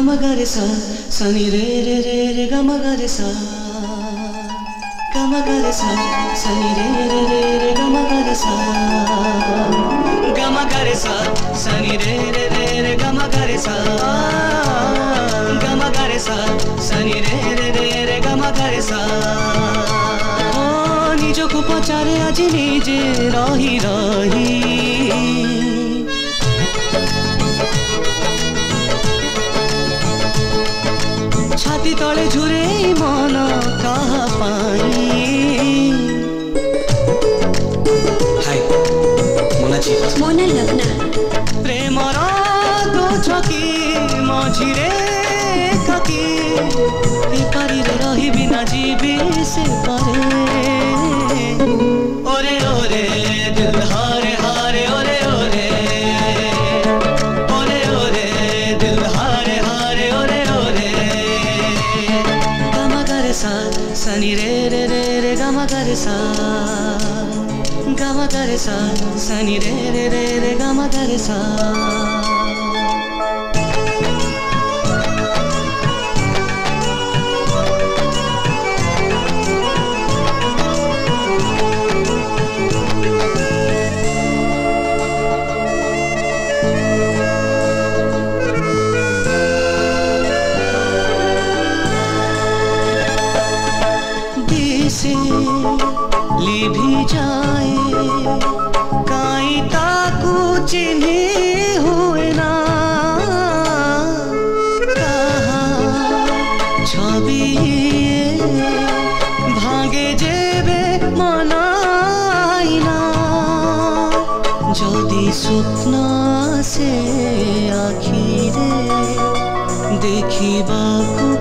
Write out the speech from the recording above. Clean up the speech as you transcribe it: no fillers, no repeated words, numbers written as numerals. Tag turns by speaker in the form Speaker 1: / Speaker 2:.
Speaker 1: Gama gare sa, sani re re re re gama gare sa. Gama gare sa, sani re re re re gama gare sa. Gama gare sa, sani re re re re gama gare sa. Gama gare sa, sani re re re re gama gare sa. Oh, nijoko pachare aji nije rahi rahi. छाती तले झुरे मन कहा पाई हाय मोनाची
Speaker 2: मोना लगना
Speaker 1: प्रेम दो छकी मझिरे काकी पारी रे रही बिना जीवी से पारे ओरे ओरे दिल हारे हारे ओरे ओरे ओरे ओरे दिल हारे हारे ओरे ओरे sani re re re re gama gare sa sani re re re re gama gare sa. ली भी जाए काई ताकू चिन्हे हुए ना कहा छवि भागे जेबे मनाइना जदि स्वप्न से आखिरे देखिबाकू